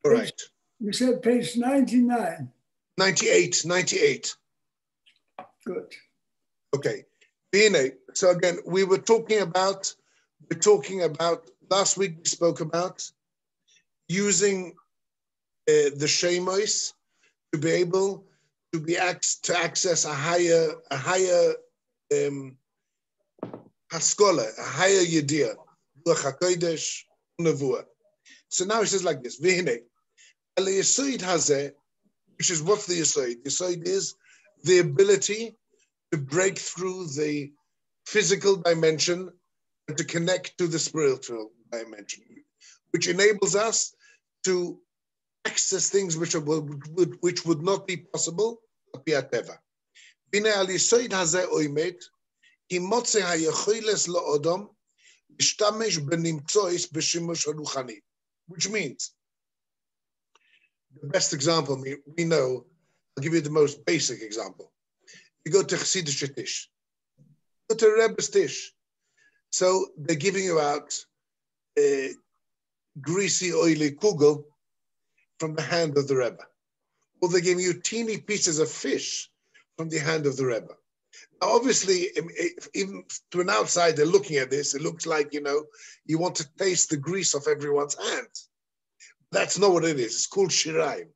All right. You said page 99. 98. Good. Okay. So again, we're talking about, last week we spoke about using the shemos to be able to access a higher haskola, a higher yediyah, l'chakodesh nevuah. So now he says like this: V'hinei, al yesod hazeh, which is what's the yesod? The yesod is the ability to break through the physical dimension and to connect to the spiritual dimension, which enables us to access things which would not be possible via teva. V'hinei al yesod hazeh oimet. Which means the best example we know, I'll give you the most basic example. You go to Chassidish Tish, go to Rebbe's Tish. So they're giving you out greasy, oily kugel from the hand of the Rebbe. Or they're giving you teeny pieces of fish from the hand of the Rebbe. Now, obviously, even to an outsider looking at this, it looks like, you want to taste the grease of everyone's hands. That's not what it is. It's called shiraim.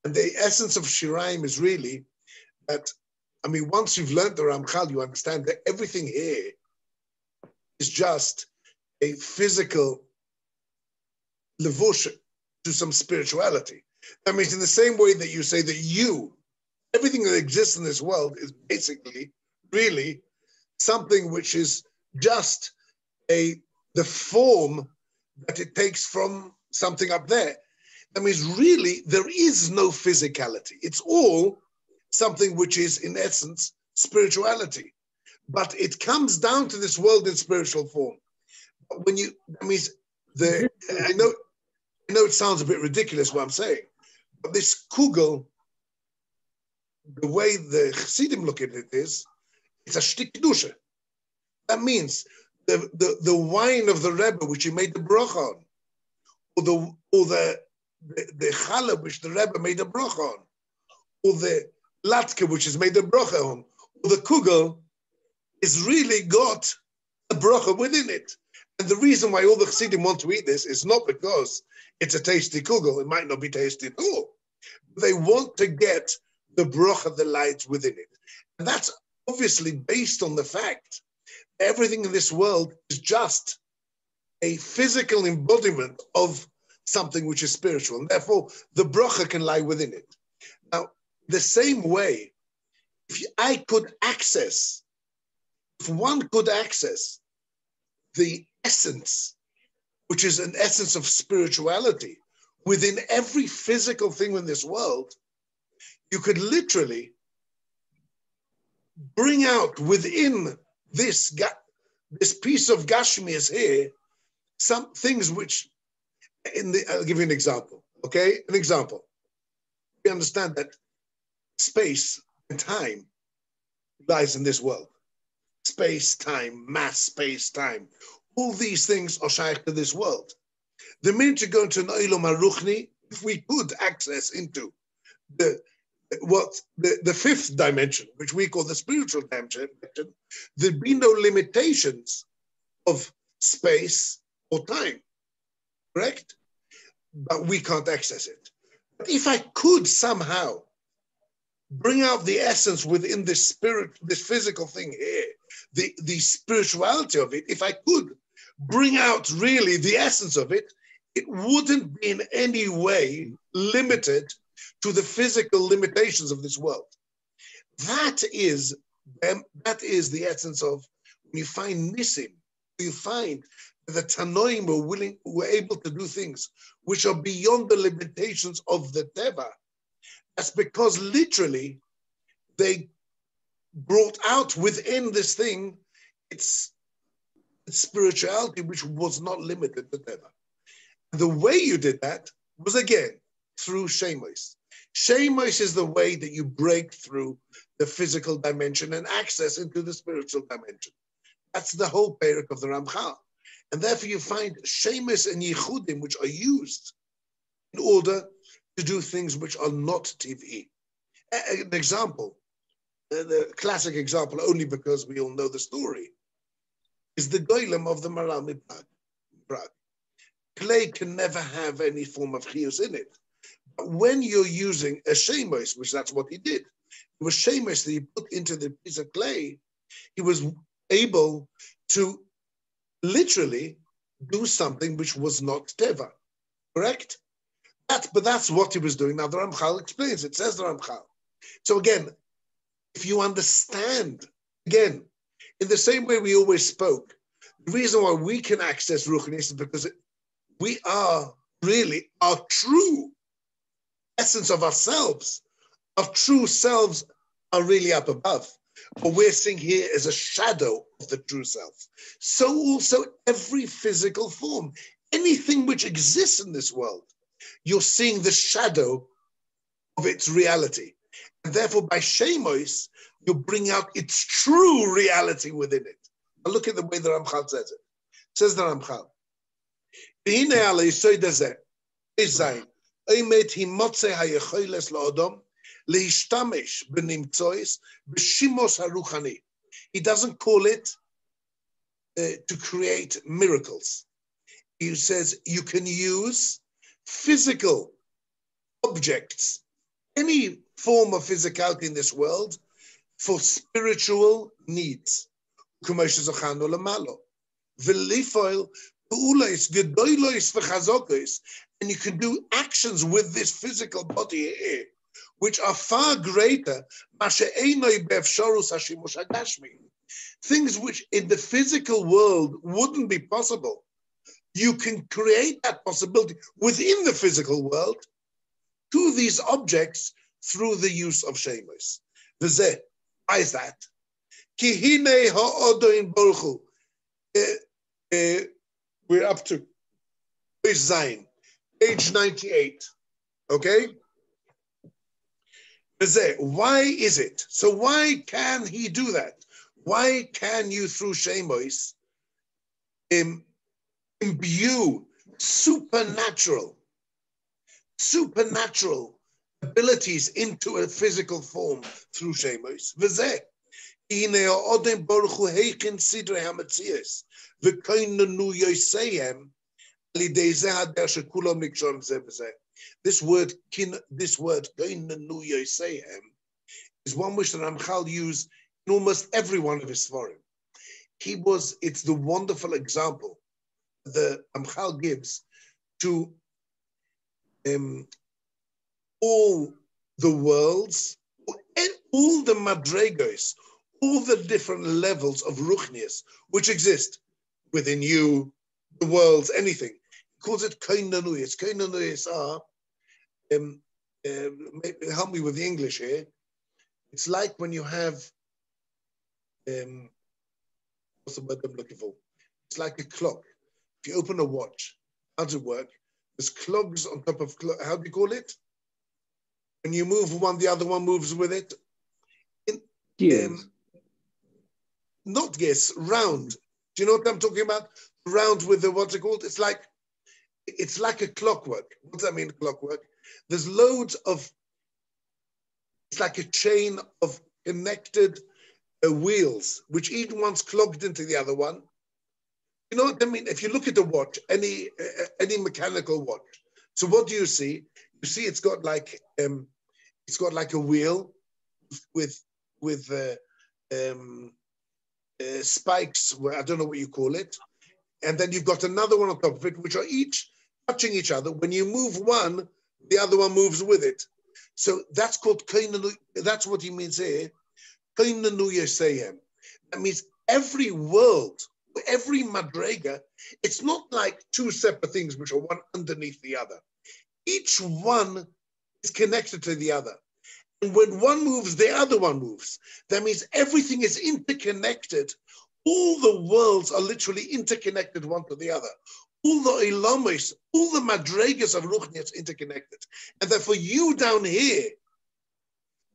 And the essence of shiraim is really that, once you've learned the Ramchal, you understand that everything here is just a physical levush to some spirituality. That means in the same way that you say that everything that exists in this world is basically really something which is just the form that it takes from something up there. That means really there is no physicality. It's all something which is in essence spirituality, but it comes down to this world in spiritual form. When I know it sounds a bit ridiculous what I'm saying, but this kugel, the way the Chassidim look at it is, it's a shtik kedusha. That means the wine of the Rebbe which he made the bracha on, or the challah which the Rebbe made the bracha on, or the latke which is made the bracha on, or the kugel is really got a bracha within it. And the reason why all the Chassidim want to eat this is not because it's a tasty kugel. It might not be tasty at all. They want to get the bracha that lies within it. And that's obviously based on the fact that everything in this world is just a physical embodiment of something which is spiritual. And therefore, the bracha can lie within it. Now, the same way, if one could access the essence, which is an essence of spirituality, within every physical thing in this world, you could literally bring out within this piece of Gashmias here some things which, I'll give you an example, okay? An example. We understand that space and time lies in this world. Space, time, mass, space, time. All these things are shaykh to this world. The minute you go into an Olam HaRuchni, if we could access into the fifth dimension, which we call the spiritual dimension, there'd be no limitations of space or time, correct? But we can't access it. But if I could somehow bring out the essence within this spirit, this physical thing here, the spirituality of it, if I could bring out really the essence of it, it wouldn't be in any way limited to the physical limitations of this world. That is the essence of when you find Nisim, you find that the Tanoim were able to do things which are beyond the limitations of the Teva. That's because literally they brought out within this thing its spirituality, which was not limited to Teva. The way you did that was, again, through Shemos. Shemos is the way that you break through the physical dimension and access into the spiritual dimension. That's the whole perek of the Ramchal. And therefore you find Shemos and Yichudim, which are used in order to do things which are not TV. An example, the classic example, only because we all know the story, is the golem of the Maral in Prague. Clay can never have any form of chiyus in it. But when you're using a shemos, which that's what he did, it was shemos that he put into the piece of clay, he was able to literally do something which was not teva, correct? But that's what he was doing. Now the Ramchal explains, it says the Ramchal. So again, if you understand, again, in the same way we always spoke, the reason why we can access Ruchnis is because we are really our true essence of ourselves. Our true selves are really up above. What we're seeing here is a shadow of the true self. So also every physical form, anything which exists in this world, you're seeing the shadow of its reality. And therefore, by Shemos, you bring out its true reality within it. Now look at the way the Ramchal says it. Says the Ramchal, he doesn't call it to create miracles. He says you can use physical objects, any form of physicality in this world, for spiritual needs. And you can do actions with this physical body here, which are far greater, things which in the physical world wouldn't be possible. You can create that possibility within the physical world to these objects through the use of shemos. Why is that? We're up to page 98. Okay? Why is it? So why can he do that? Why can you, through shemos, imbue supernatural abilities into a physical form through shemos? This word is one which the Ramchal used in almost every one of his svarim. It's the wonderful example the Ramchal gives to all the worlds, all the madregos, all the different levels of ruchnius which exist within you, the worlds, anything. He calls it koinanuyas. Koinanuyas are, help me with the English here. It's like when you have, what's the word I'm looking for? It's like a clock. If you open a watch, how does it work? There's clogs on top of, how do you call it? When you move one, the other one moves with it. Not gears, round. Do you know what I'm talking about? Round with the, what's it called? It's like a clockwork. What does that mean, clockwork? There's loads of, it's like a chain of connected wheels, which each one's clogged into the other one. You know what I mean? If you look at the watch, any mechanical watch, so what do you see? You see it's got like a wheel with spikes, where I don't know what you call it, and then you've got another one on top of it, which are each touching each other. When you move one, the other one moves with it. So that's called koinanu. That's what he means here. Koinanu yoseihem. That means every world, every madrega, it's not like two separate things which are one underneath the other. Each one is connected to the other. And when one moves, the other one moves. That means everything is interconnected. All the worlds are literally interconnected one to the other. All the ilamis, all the madregas of Ruchnias interconnected. And therefore you down here,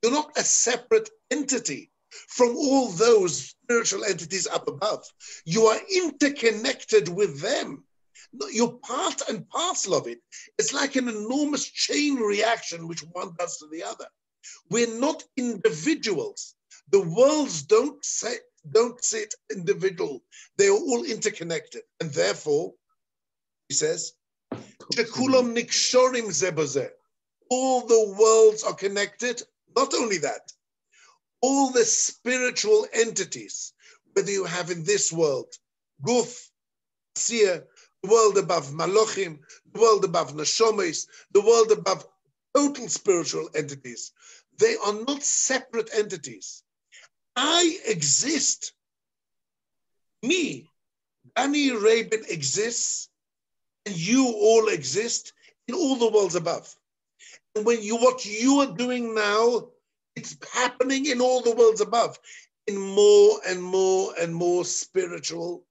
you're not a separate entity from all those spiritual entities up above. You are interconnected with them. No, you're part and parcel of it. It's like an enormous chain reaction which one does to the other. We're not individuals. The worlds don't sit individual. They are all interconnected. And therefore, he says, "Shekulam nikshorim ze b'zeh." All the worlds are connected. Not only that, all the spiritual entities, whether you have in this world, Guf, Siyah, the world above Malochim, the world above Neshomes, the world above total spiritual entities, they are not separate entities. I exist. Me, Danny Rabin exists, and you all exist in all the worlds above. And what you are doing now, it's happening in all the worlds above, in more and more and more spiritual,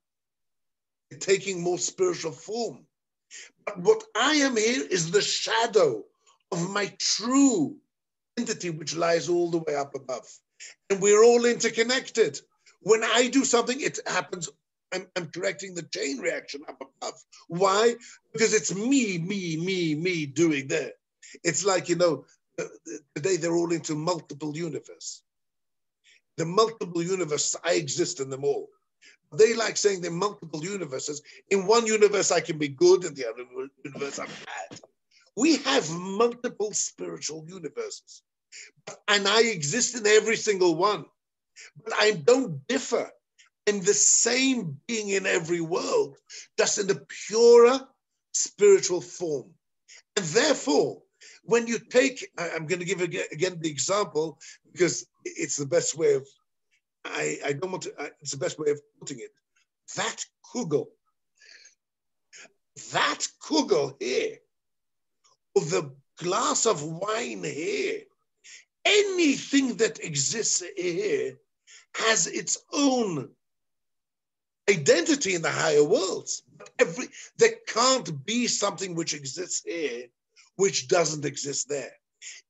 taking more spiritual form. But what I am here is the shadow of my true entity, which lies all the way up above. And we're all interconnected. When I do something, it happens. I'm correcting the chain reaction up above. Why? Because it's me doing that. It's like, today they're all into multiple universe. The multiple universes, I exist in them all. They like saying they're multiple universes. In one universe, I can be good, and the other universe, I'm bad. We have multiple spiritual universes. And I exist in every single one. But I don't differ. I'm the same being in every world, just in a purer spiritual form. And therefore, when you take, I'm going to give again the example, because it's the best way of, I don't want to, it's the best way of putting it. That kugel here, or the glass of wine here, anything that exists here has its own identity in the higher worlds. There can't be something which exists here which doesn't exist there.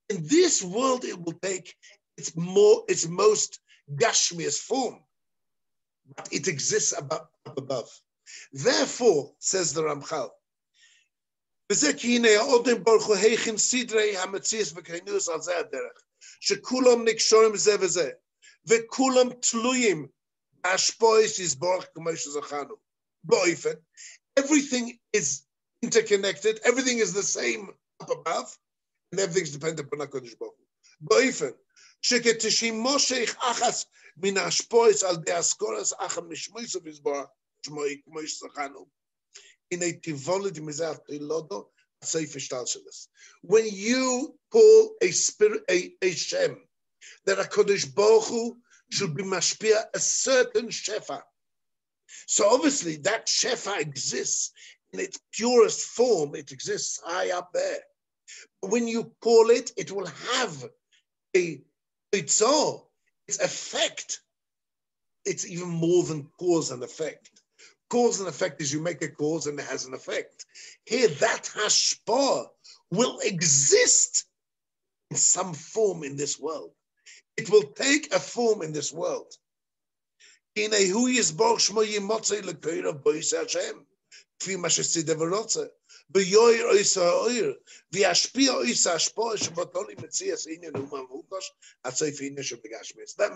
In this world, it will take its most gashmiest form, but it exists up above. Therefore, says the Ramchal, שכולם נקשורים זה וזה, וכולם תלויים בהשפעות יסבורך כמו שזכרנו. באופן, everything is interconnected, everything is the same up above, and everything's dependent upon HaKadosh Baruch Hu. באופן, שכתשימושך אחס מן ההשפעות על די אסכורס אחם נשמויסו ויסבורך שמוי כמו שזכרנו, הנה תיוולד מזה התרילודו, when you call a spirit, a Shem, that HaKadosh Baruch Hu should be mashpia a certain shefa. So obviously that shefa exists in its purest form. It exists high up there. But when you call it, it will have its effect. It's even more than cause and effect. Cause and effect is you make a cause and it has an effect. Here, that hashpah will exist in some form in this world. It will take a form in this world. That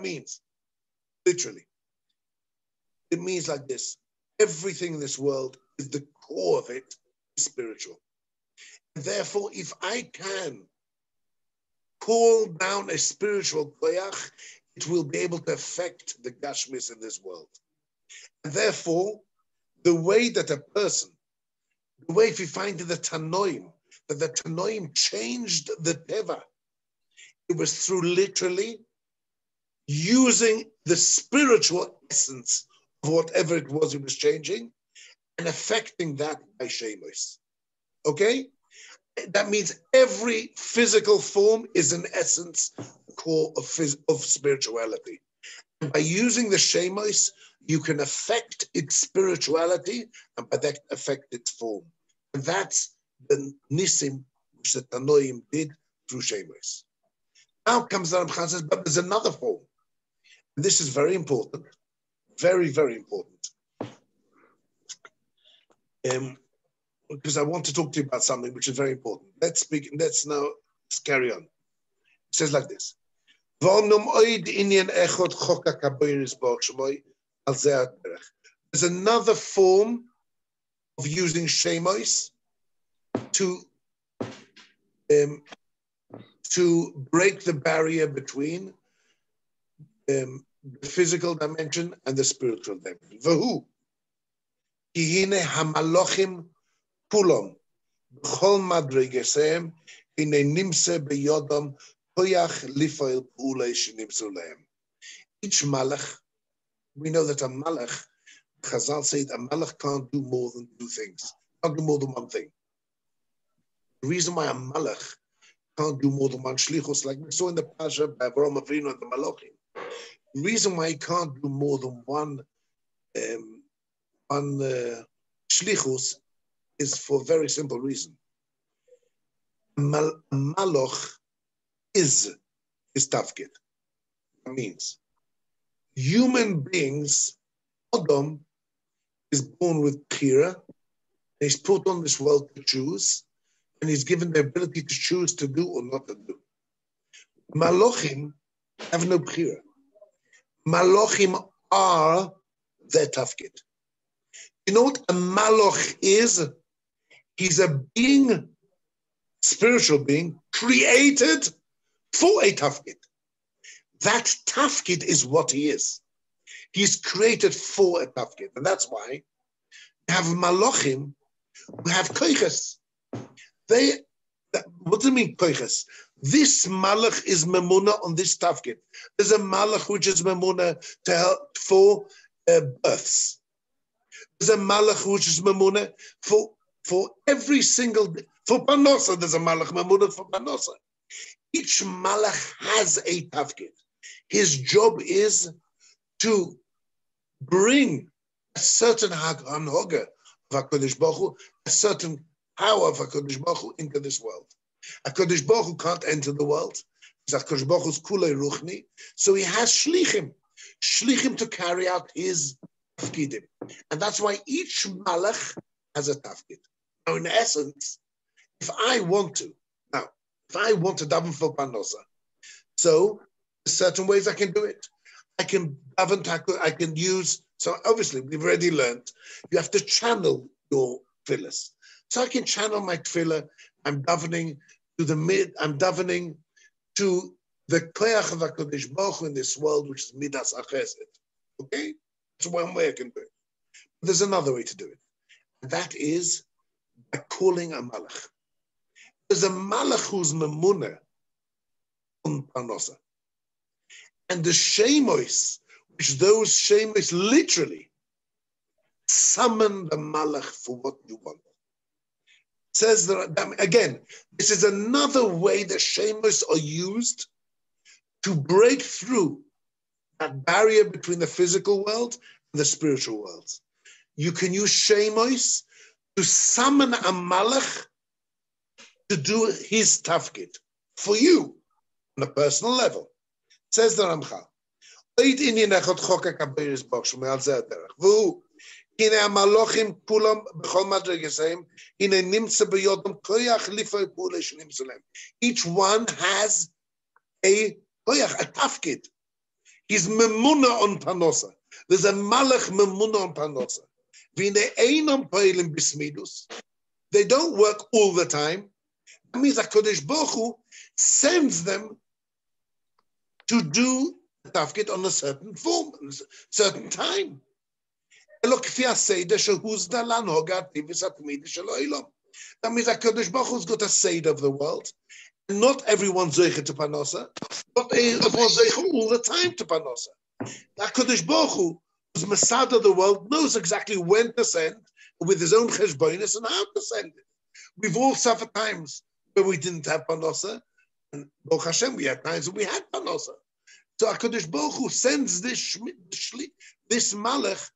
means, literally, it means like this. Everything in this world is the core of it is spiritual. And therefore, if I can call down a spiritual koyach, it will be able to affect the gashmis in this world. And therefore, the way that a person, the way if you find in the Tanoim, that the Tanoim changed the Teva, it was through literally using the spiritual essence of whatever it was he was changing, and affecting that by shemos. Okay? That means every physical form is an essence core of spirituality. And by using the shemos, you can affect its spirituality, and by that affect its form. And that's the nisim which the Tanoim did through shemos. Now comes the Ramchal says, but there's another form. And this is very important. Very, very important. because I want to talk to you about something which is very important. Let's now carry on. It says like this. There's another form of using shemos to break the barrier between the physical dimension and the spiritual dimension. Vahu, kihine hamalochim kulom, b'chol madrigesem, hine nimse beyodam, koyach lifoil p'ulei shenimsu lehem. Each malach, we know that a malach, Chazal said, a malach can't do more than two things, can't do more than one thing. The reason why a malach can't do more than one shlichus, like we saw in the Pasha by Avraham Avinu and the Malachim. The reason why he can't do more than one shlichus is for a very simple reason. Malach is his tafkid. That means human beings, Adam is born with bchira, and he's put on this world to choose, and he's given the ability to choose to do or not to do. Malachim have no bchira. Malachim are their tafkid. You know what a malach is? He's a being, spiritual being, created for a tafkid. That tafkid is what he is. He's created for a tafkid. And that's why you have malachim who have koiches. What do you mean koiches? This malach is memuna on this tafkid. There's a malach which is memuna to help for births. There's a malach which is memuna for every single, for panosa, there's a malach memuna for panosa. Each malach has a tafkid. His job is to bring a certain hanhoga of HaKadosh Baruch Hu, a certain power of HaKadosh Baruch Hu into this world. HaKadosh Baruch Hu can't enter the world, because HaKadosh Baruch Hu is kulei ruchni, so he has shlichim to carry out his tafkidim. And that's why each malach has a tafkid. Now, in essence, if I want to daven for panosa, so there's certain ways I can do it. I can daven, I can use, so obviously we've already learned, you have to channel your tefillas. So I can channel my tefillah, I'm davening to the koyach of HaKadosh Baruch Hu in this world, which is midas achesed. Okay? That's one way I can do it. But there's another way to do it. And that is by calling a malach. There's a malach who's memuna on panosa. And the shemos, which those shemos literally summon the malach for what you want. Says that, again, this is another way that shemos are used to break through that barrier between the physical world and the spiritual world. You can use shemos to summon a malach to do his tafkid for you on a personal level. Says the Ramchal, each one has a tafkid. He's memuna on panosa. There's a malach memuna on panosa. They don't work all the time. That means HaKadosh Baruch Hu sends them to do the tafkid on a certain form, a certain time. That means HaKadosh Baruch Hu's got a seder of the world. And not everyone's zeicha to panosa. Not everyone's zeicha all the time to panosa. HaKadosh Baruch Hu, who's Masada of the world, knows exactly when to send, with his own cheshbonis, and how to send it. We've all suffered times where we didn't have panosa, and Baruch Hashem, we had times when we had panosa. So HaKadosh Baruch Hu sends this malach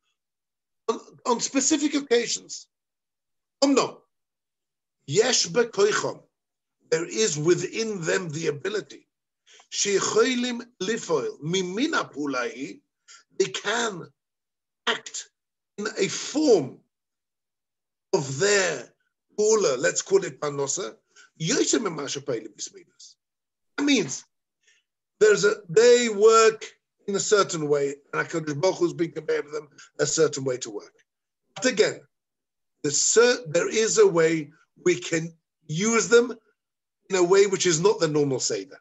on specific occasions. No. Yesh bekoichom. There is within them the ability. Shecholim lifoil mimina pulai. They can act in a form of their let's call it Panosa. That means they work in a certain way, and HaKadosh Baruch Hu's been compared with them a certain way to work. But again, there is a way we can use them in a way which is not the normal Seder.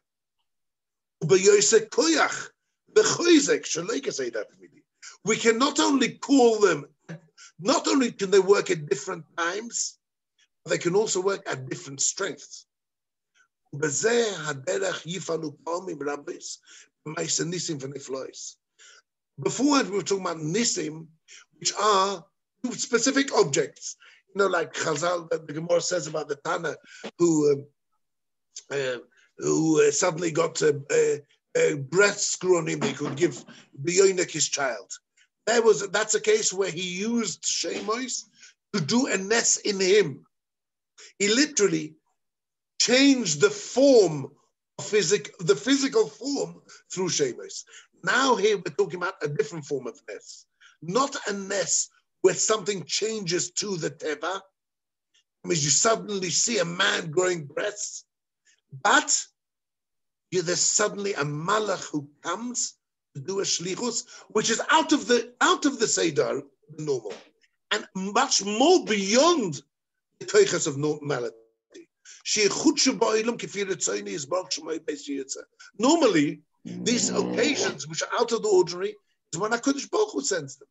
We can not only call them, not only can they work at different times, but they can also work at different strengths. Beforehand, we were talking about nisim, which are specific objects. You know, like Chazal, the Gemara says about the Tana who suddenly got a breath screw on him. He could give B'yonik his child. That's a case where he used Shemois to do a nes in him. He literally changed the form of the physical form through Shemois. Now here we're talking about a different form of nes, not a nes where something changes to the teva. I mean, you suddenly see a man growing breasts, but there's suddenly a malach who comes to do a shlichus, which is out of the Seder, the normal, and much more beyond the koiches of normality. Normally, these occasions which are out of the ordinary is when HaKadosh Baruch Hu sends them.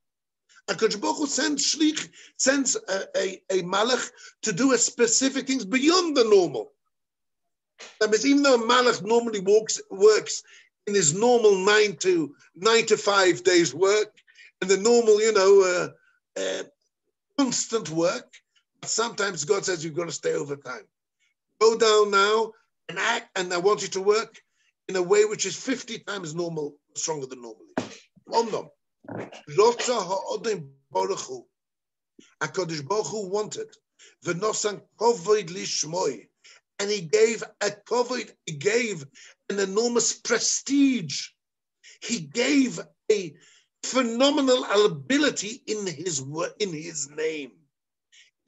HaKadosh Baruch Hu sends a malach to do a specific things beyond the normal. That means even though a malach normally works in his normal 9 to 5 days work, and the normal, constant work, but sometimes God says you've got to stay over time. Go down now and act, and I want you to work in a way which is 50 times stronger than normally. HaKadosh Baruch Hu wanted v'nosan kovod lishmoi, and he gave a kovod, he gave an enormous prestige. He gave a phenomenal ability in his name,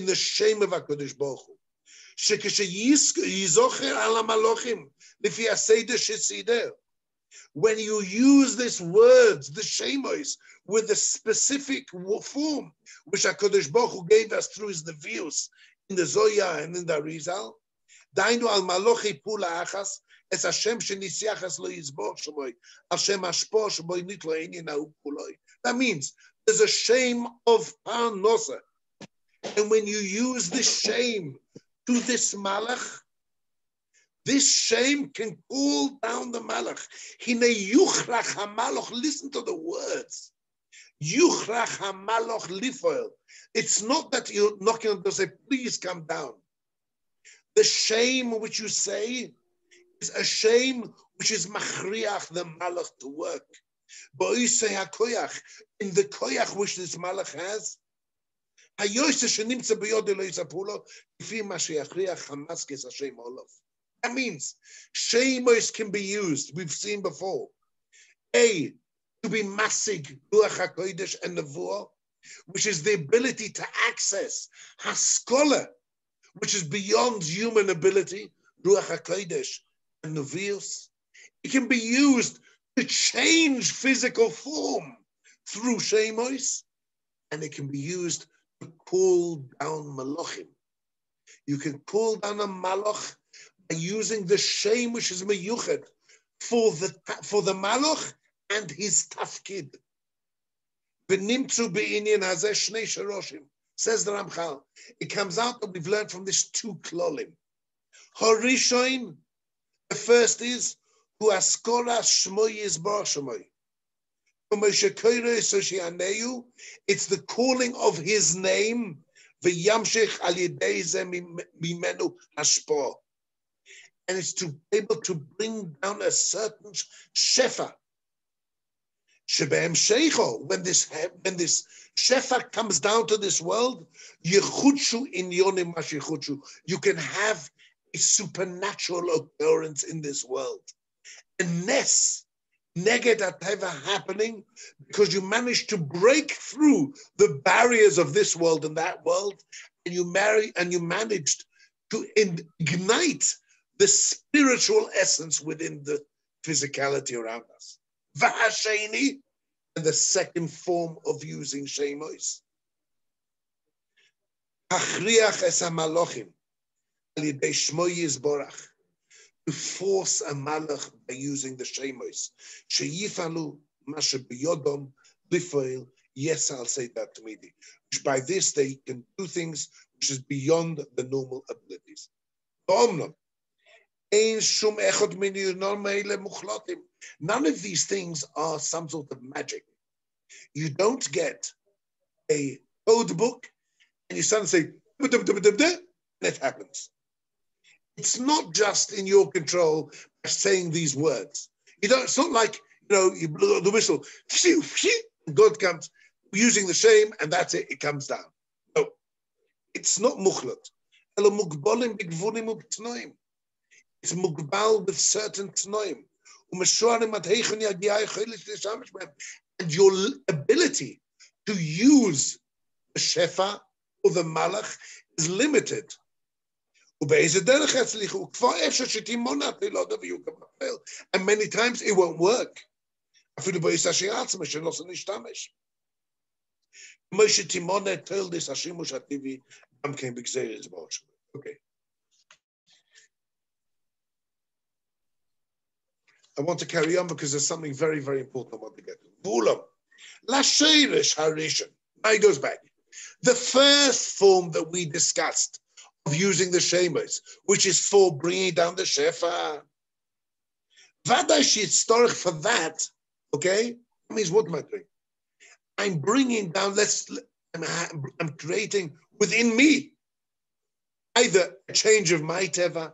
in the shame of HaKadosh Baruch Hu. When you use these words, the shemos, with the specific form which HaKadosh Baruch Hu gave us through his nevius in the Zoya and in the Arizal, dainu al malochi pula achas es Hashem shenisiachas lo yizbor shemoi Hashem ashpo shemoi nitlo einin ha'u puloi. That means there's a shame of parnosa, and when you use this shame to this malach, this shame can cool down the malach. Hine yuchrach hamalach. Listen to the words. Yuchrach hamalach lifoil. It's not that you're knocking on the door and say, please come down. The shame which you say is a shame which is machriach the malach to work. Bo'isei hakoyach, in the koyach which this malach has, hayoyse shenimtze b'yodei lo yisapulo, kifi ma sheyachriach hamaskes Hashem olav. That means shemos can be used, we've seen before, to be masig, ruach HaKodesh and nevuah, which is the ability to access haskola, which is beyond human ability, ruach HaKodesh and nevius. It can be used to change physical form through shemos, and it can be used to cool down malachim. You can cool down a malach by using the shame which is meyuched for the malach and his tafkid. V'nimtzu be'inyan hazeh shnei sharoshim, says the Ramchal. It comes out that we've learned from this 2 klolim. Horishoin, the first is hu askora shmoi yizbar shmoi. It's the calling of his name. V'yamshich al yedei zeh mimenu hashpah. And it's to be able to bring down a certain shefa. Shebehem shecho, when this shefa comes down to this world, yechutshu in yonim mashichutshu. You can have a supernatural occurrence in this world. A nes, neged ateva happening, because you manage to break through the barriers of this world and that world and you managed to ignite the spiritual essence within the physicality around us. V'hasheni, and the second form of using shemos. Hachriach es hamalochim al yidei shmo yizborach, to force a malach by using the shemos. Sheyifalu mashe biyodom lifoil yesal say that to me, which by this they can do things which is beyond the normal abilities. None of these things are some sort of magic. You don't get a code book and you suddenly say, and it happens. It's not just in your control by saying these words. It's not like, you blow the whistle, and God comes using the shame, and that's it, it comes down. No, it's not mukhlat. It's mugbal with certain tnoim. And your ability to use the shefa or the malach is limited. And many times it won't work. Okay. I want to carry on because there's something very, very important I want to get to. Now he goes back. The first form that we discussed of using the shemos, which is for bringing down the shefa. For that, okay? That means what am I doing? I'm bringing down, I'm creating within me either a change of my teva,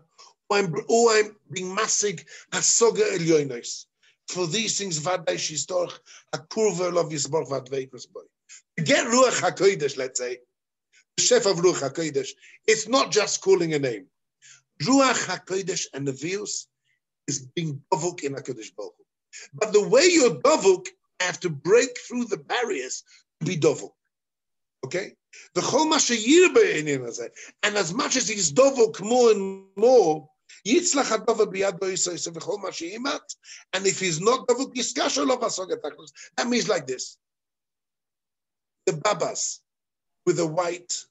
or I'm being masig hasoga elyonos. For these things, vaday shistorch hakurva lov yisborch vadveikus boy. To get ruach hakodesh, let's say, the chef of ruach hakodesh, it's not just calling a name. Ruach hakodesh and nevius is being dovuk in Hakadosh Baruch Hu. But the way you're dovuk, I have to break through the barriers to be dovuk. Okay? The chol mashayir be'inyan hazeh, and as much as he's dovuk more and more, yitzlach hadova biyado yisayis v'chol mashayimat, and if he's not dovuk yiskasho lo vasoget haklos. That means like this: the babas with the white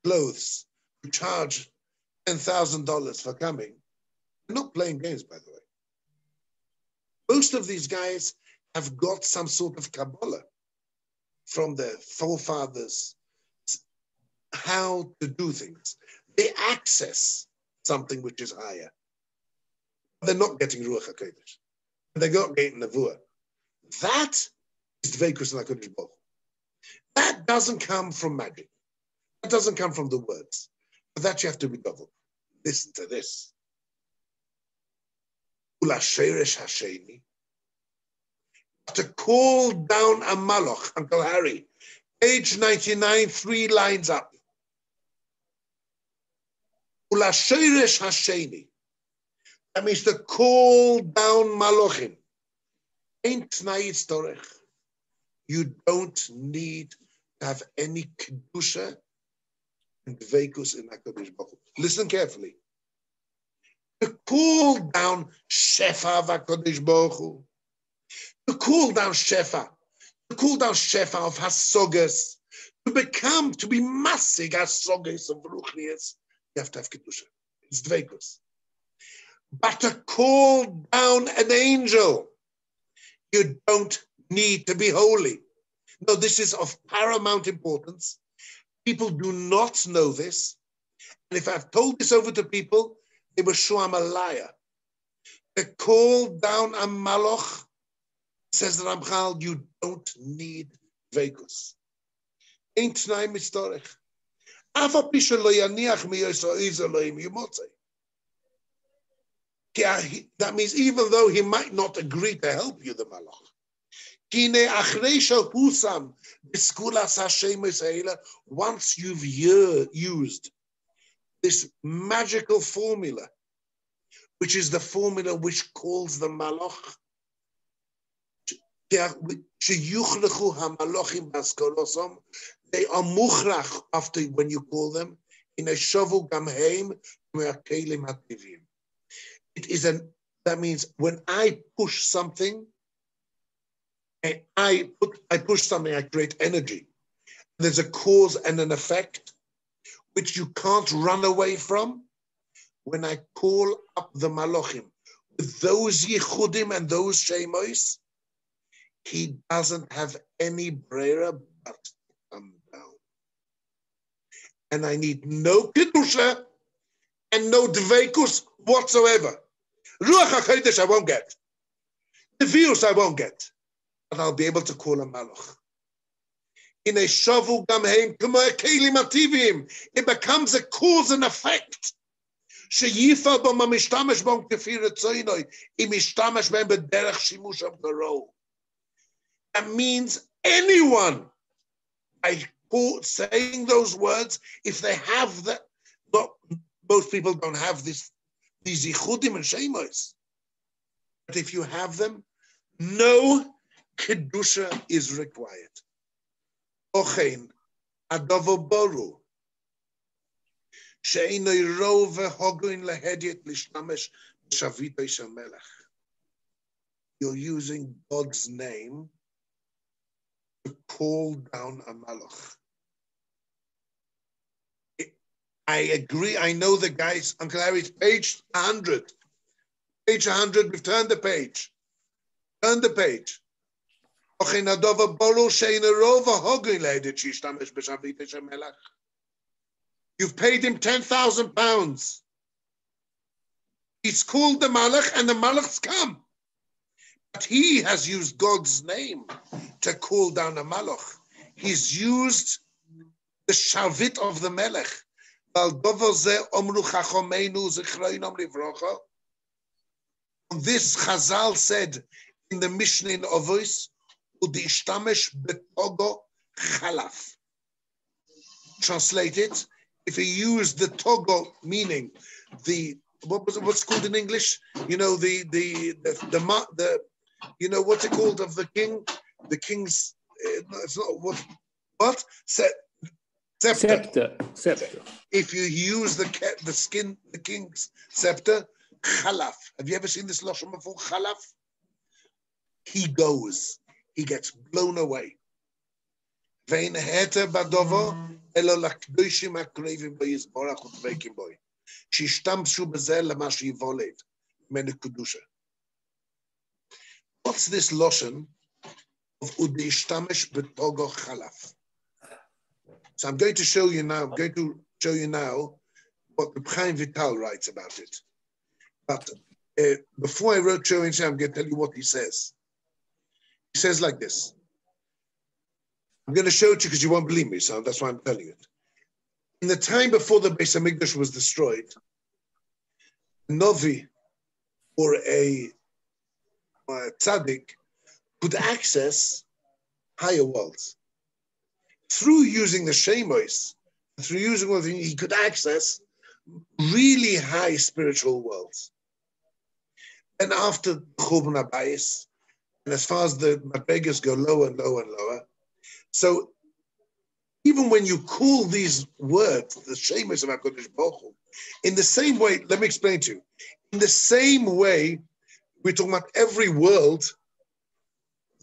clothes who charge $10,000 for coming. They're not playing games, by the way. Most of these guys have got some sort of Kabbalah from their forefathers, how to do things. They access something which is higher. They're not getting Ruach HaKodesh. They're not getting Nevuah. That is Dveikus and HaKodesh Baruch Hu. That doesn't come from magic. That doesn't come from the words. But that you have to be double. Listen to this. To call down a malach, Uncle Harry, page 99, 3 lines up. That means to call down malachim. You don't need to have any kedusha and dveikus in HaKadosh Baruch Hu. Listen carefully. To call down shefa v'HaKadosh Baruch Hu. To call down shefa of hasogas, to be masig hasogas of ruchnias, you have to have kedusha. It's dveikus. But to call down an angel, you don't need to be holy. No, this is of paramount importance. People do not know this. And if I've told this over to people, they will show I'm a liar. To call down a malach, says the Ramchal, you don't need vekus. Ain't tnai mistorech. Afa pisha lo yaniach mi yoso izolohim yumotze. That means even though he might not agree to help you, the malach. Once you've used this magical formula, which is the formula which calls the malach, They are muchrach after when you call them. In a shovu gamheim me'akelim hativim. It is that means when I push something, and I push something, I create energy. There's a cause and an effect, which you can't run away from. When I call up the malachim, with those yichudim and those shemos, he doesn't have any brera but to come down. And I need no kedusha and no dveikus whatsoever. Ruach HaKodesh I won't get. The virus I won't get. But I'll be able to call a malach. In a shavu gamheim k'mo kelim ativim, it becomes a cause and effect. Sheyifal b'ma mishtamesh b'om k'fi retzoinoi, im mishtamesh b'em b'derech shimush ha'garo. That means anyone, by saying those words, if they have that, most people don't have these yichudim and shemos. But if you have them, no kedusha is required. Ochein, adavo boru, she'inoi rov hogoin lehediet lishtamesh b'shavitoi shel melech. You're using God's name to call down a malach. I agree. I know the guys, Uncle Harry's page 100. Page 100, we've turned the page. Turn the page. You've paid him 10,000 pounds. He's called the malach and the malach's come. But he has used God's name to call down a malach. He's used the shavit of the melech. On this, Chazal said in the Mishnah in Ovos, "Udishtamesh betogo chalaf." Translated, if he used the togo, meaning the what's called in English, you know, the you know what's it called of the king, the king's it's not what scepter. If you use the king's scepter, chalaf. Have you ever seen this lashon before? Chalaf. He goes. He gets blown away. Vein heter badovo elo lakdoshim akrevim b'yizborach u'tvekim boy. Shishtamshu b'zeh lama sheyivoled menu kedusha. What's this lashon of udishtamesh betogo chalaf? So I'm going to show you now. I'm going to show you now what the Chaim Vital writes about it. But before I show you, I'm going to tell you what he says. He says like this. I'm going to show it to you because you won't believe me, so that's why I'm telling you it. In the time before the Beis Hamikdash was destroyed, a Novi or a tzaddik could access higher worlds. Through using the shemos, through using what he could access really high spiritual worlds. And after Churban Habayis, and as far as the madregas go lower and lower and lower, so even when you call these words the shemos of HaKadosh Baruch Hu, in the same way, let me explain to you. In the same way, we're talking about every world,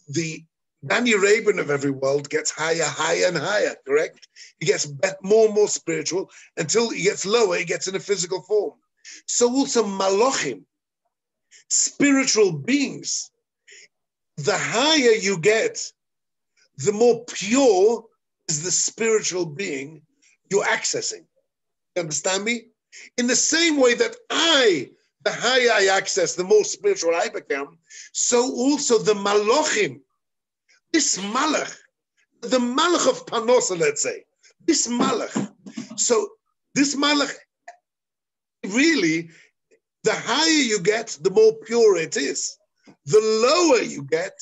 the Danny Rabin of every world gets higher, higher, and higher, correct? He gets more and more spiritual until he gets lower, he gets in a physical form. So also Malachim, spiritual beings, the higher you get, the more pure is the spiritual being you're accessing. You understand me? In the same way that the higher I access, the more spiritual I become, so also the Malachim, this malach, the malach of Panosa, let's say, this malach. So this malach, really, the higher you get, the more pure it is. The lower you get,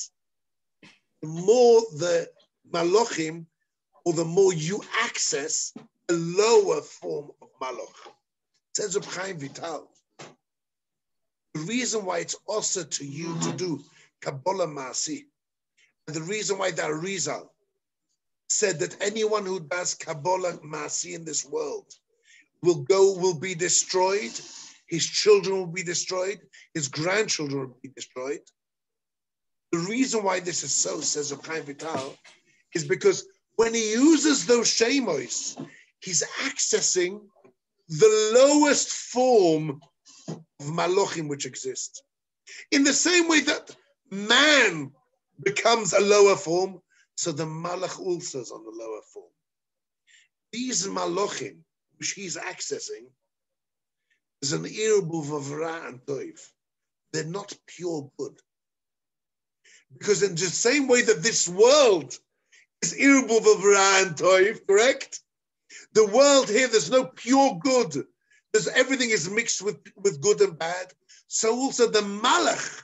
the more the malachim, or the more you access a lower form of malach. Says Reb Chaim Vital. The reason why it's also to you to do Kabbalah Ma'asi, and the reason why the Arizal said that anyone who does Kabbalah Masi in this world will be destroyed. His children will be destroyed. His grandchildren will be destroyed. The reason why this is so, says Reb Chaim Vital, is because when he uses those shemos, he's accessing the lowest form of malachim which exist. In the same way that man becomes a lower form, so the malach also is on the lower form. These malachim, which he's accessing, is an irbuv of ra and toiv. They're not pure good. Because in the same way that this world is irbuv of ra and toiv, correct? The world here, there's no pure good. Everything is mixed with good and bad. So also the malach,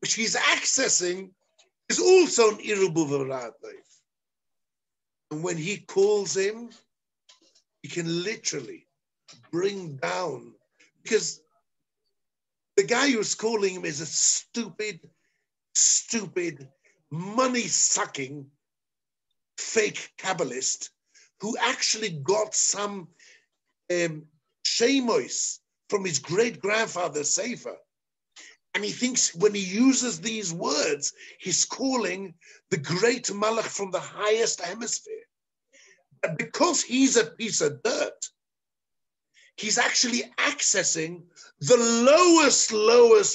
which he's accessing, is also an irbuv of ra and toiv. And when he calls him, he can literally bring down, because the guy who's calling him is a stupid, money-sucking, fake Kabbalist who actually got some shemos from his great-grandfather's Sefer. And he thinks when he uses these words, he's calling the great Malach from the highest hemisphere. But because he's a piece of dirt, he's actually accessing the lowest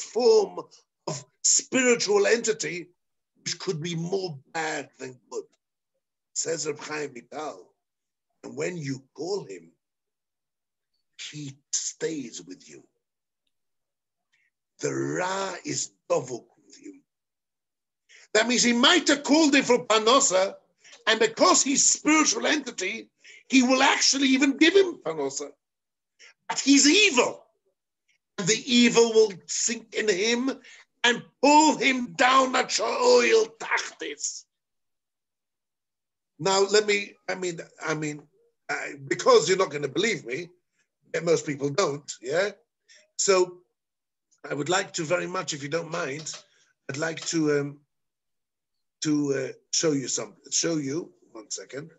form of spiritual entity, which could be more bad than good. Says Reb Chaim Vital. And when you call him, he stays with you. The Ra is dovuk with you. That means he might have called him for Panosa, and because he's spiritual entity, he will actually even give him Panosa. But he's evil. And the evil will sink in him and pull him down at Sha'oil Tachtis. Now, because you're not going to believe me, and most people don't, yeah? So I would like to very much, if you don't mind, I'd like to show you something. Show you, one second.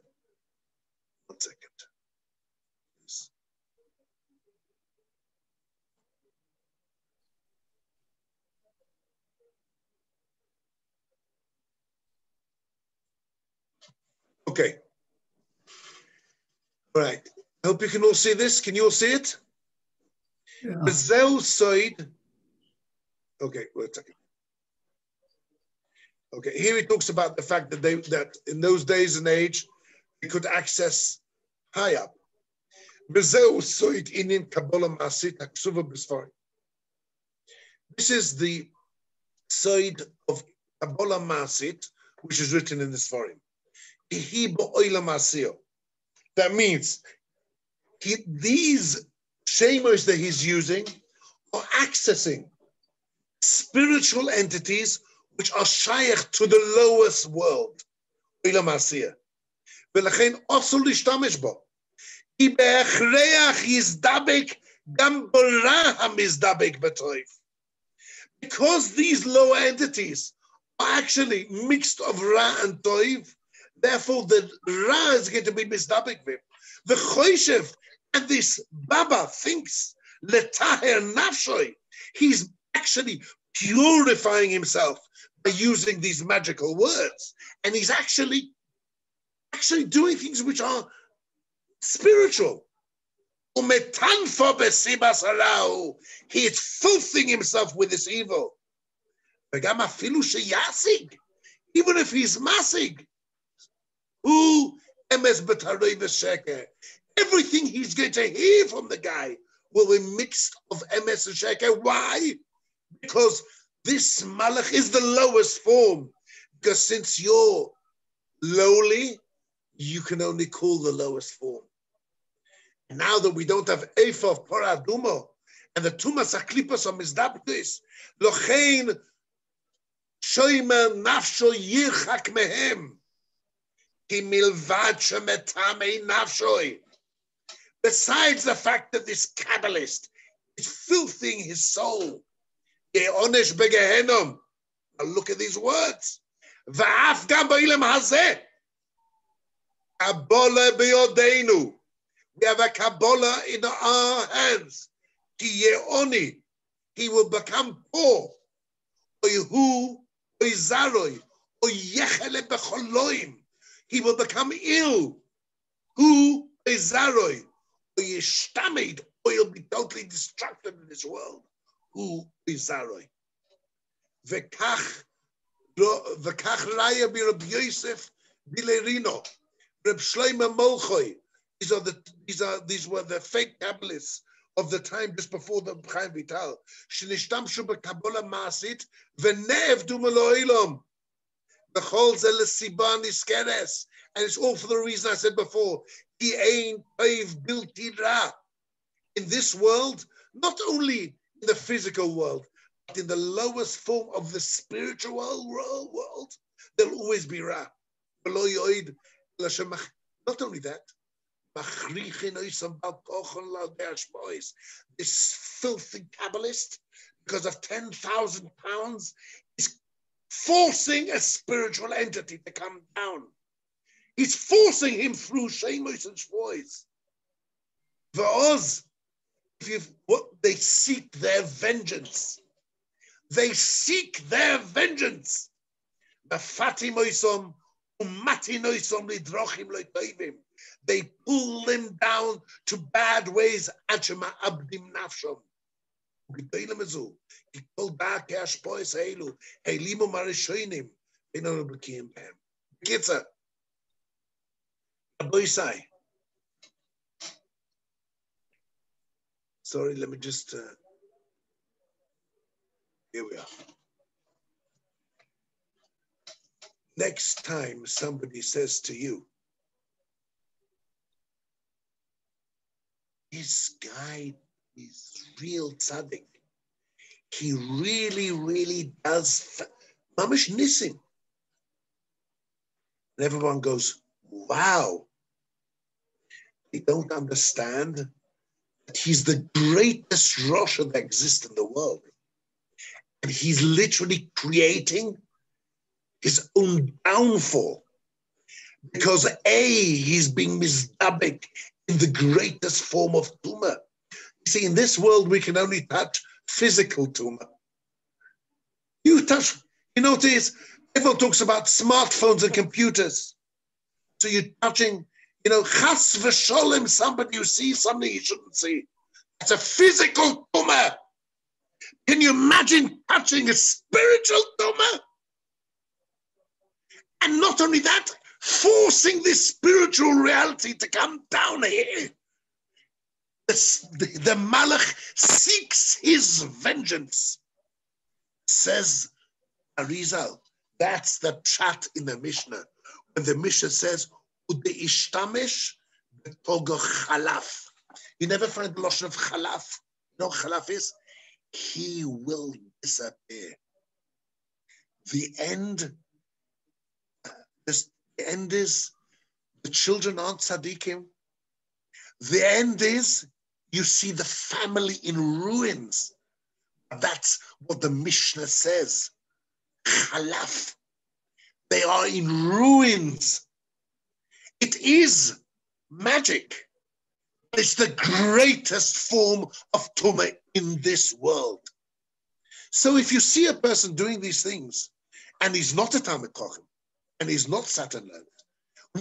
Yes. Okay. All right. I hope you can all see this. Can you all see it? Yeah. Okay, wait a second. Okay, here he talks about the fact that in those days and age, they could access high up. This is the side of Kabbalah Maasit, which is written in the Sfarim. That means these shemos that he's using are accessing spiritual entities which are shaykh to the lowest world. ולכן אסור להשתמש בו. כי בהכרח יזדבק גם ברע המזדבק בטוב. Because these lower entities are actually mixed of Ra and Toiv, therefore the Ra is going to be mizdabek with. The Choshev and this Baba thinks, Letaher Nafshoi, he's actually purifying himself by using these magical words. And he's actually doing things which are spiritual. He is filthing himself with this evil. Even if he's masig, everything he's going to hear from the guy will be mixed of emes and sheker. Why? Because this malach is the lowest form. Because since you're lowly, you can only call the lowest form. And now that we don't have Efa of Paradumo, and the Tumas Aklipas of Mizdabdis, Lochein Shoimer Nafsho Yirchak Mehem, Ki Milvad Shemetame Nafshoi. Besides the fact that this Kabbalist is filthing his soul, Ye'onesh Begehenom. Now look at these words. Va'af gam ba'ilam hazeh. Kabbalah beyodeinu. We have a Kabbalah in our hands. Ki ye'oni. He will become poor. Oy zaroi. Oy yechele becholoim. He will become ill. Hu oy zaroi. Oy yishtamed. Or he'll be totally destructive in this world. Hu oy zaroi. V'kach raya bi Reb Yosef bilerino. Reb Shlomo Molchoi. These were the fake Kabbalists of the time just before the Chaim Vital. Shenishtamshu b'Kabbalah Maasit v'ne'evdu melo olam. B'chol ze l'siba niskeres. And it's all for the reason I said before. Ki ein toiv bilti ra. In this world, not only in the physical world, but in the lowest form of the spiritual world, there'll always be ra. Not only that, this filthy Kabbalist, because of 10,000 pounds, is forcing a spiritual entity to come down. He's forcing him through Shemos and Shvois. They seek their vengeance. They seek their vengeance. They pull them down to bad ways. Sorry, let me just, here we are. Next time somebody says to you, this guy is real tzaddik. He really, really does mamish nisim. And everyone goes, wow. They don't understand that he's the greatest Rasha that exists in the world. And he's literally creating his own downfall. Because he's being misdabek in the greatest form of tumah. You see, in this world, we can only touch physical tumah. You notice, everyone talks about smartphones and computers. So you're touching, chas v'sholem, somebody who sees something he shouldn't see. That's a physical tumah. Can you imagine touching a spiritual tumah? And not only that, forcing this spiritual reality to come down here. The Malach seeks his vengeance. Says Arizal, that's the pshat in the Mishnah. When the Mishnah says, Udeishtamesh betogo chalaf. You never find the lotion of chalaf. You know what chalaf is? He will disappear. The end is the children aren't tzaddikim. The end is you see the family in ruins. That's what the Mishnah says. Chalaf. They are in ruins. It is magic. It's the greatest form of tumah in this world. So if you see a person doing these things, and he's not a Talmid Chacham, and he's not Satan learned,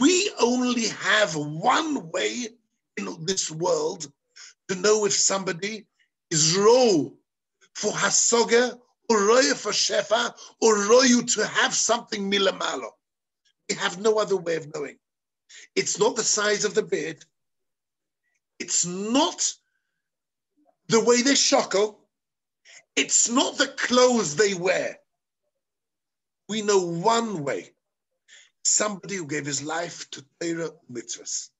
we only have one way in this world to know if somebody is row for hasoga, or roya for shefa, or royu to have something milamalo. We have no other way of knowing. It's not the size of the beard. It's not the way they shackle. It's not the clothes they wear. We know one way. Somebody who gave his life to Torah mitzvahs.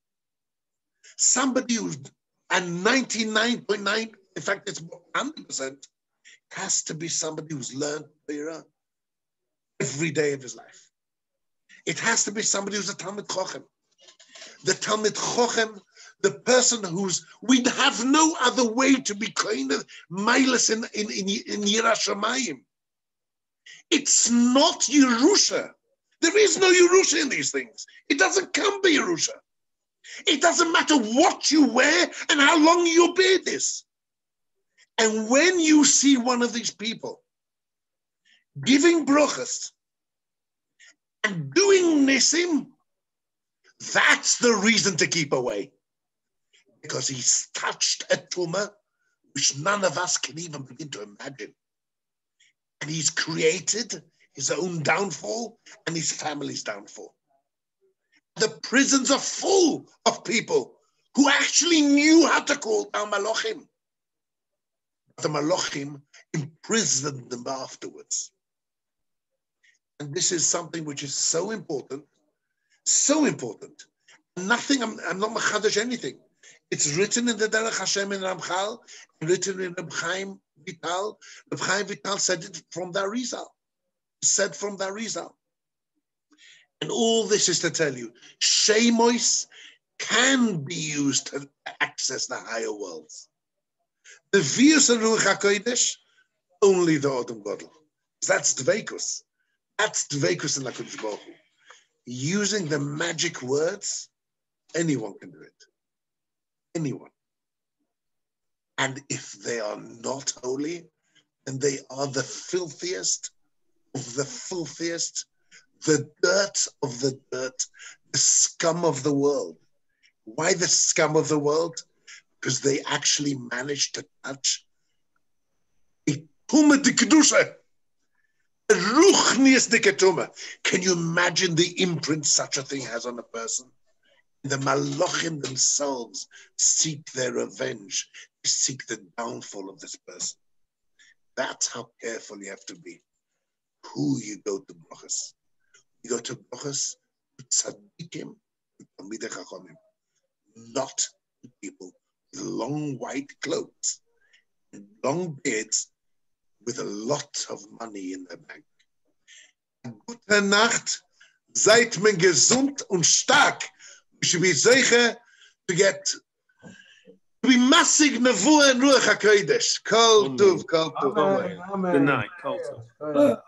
Somebody who's, and 99.9, in fact, it's 100%, has to be somebody who's learned Torah every day of his life. It has to be somebody who's a Talmid Chacham. The Talmid Chacham, the person we'd have no other way to be kind of milas in Yiras Shamayim. It's not Yerusha There is no Yerusha in these things. It doesn't come by Yerusha. It doesn't matter what you wear and how long your beard is. And when you see one of these people giving brachas and doing nisim, that's the reason to keep away. Because he's touched a tumah which none of us can even begin to imagine. And he's created his own downfall and his family's downfall. The prisons are full of people who actually knew how to call down Malachim. The Malachim imprisoned them afterwards. And this is something which is so important, so important. Nothing, I'm not machadash anything. It's written in the Derech Hashem in Ramchal, written in Reb Chaim Vital. Reb Chaim Vital said it from the Arizal. Said from the Arizal. And all this is to tell you, Shemois can be used to access the higher worlds. The Vius and Ruach HaKodesh, only the Odom Godel. That's Dveikus. That's Dveikus in HaKadosh Baruch Hu. Using the magic words, anyone can do it. Anyone. And if they are not holy, then they are the filthiest of the filthiest, the dirt of the dirt, the scum of the world. Why the scum of the world? Because they actually managed to touch a tumah de kedusha, a ruchnius de ketuma. Can you imagine the imprint such a thing has on a person? The malachim themselves seek their revenge, seek the downfall of this person. That's how careful you have to be. Who you go to brachas. You go to brachas to tzaddikim, to talmidei chachamim, not to people with long white cloaks and long beards with a lot of money in their bank. Gute Nacht, seid men gesund und stark. We should be zeicher to be massig nevuah and ruach hakodesh. Kol tuv, kol tuv. Good night. Kol tuv.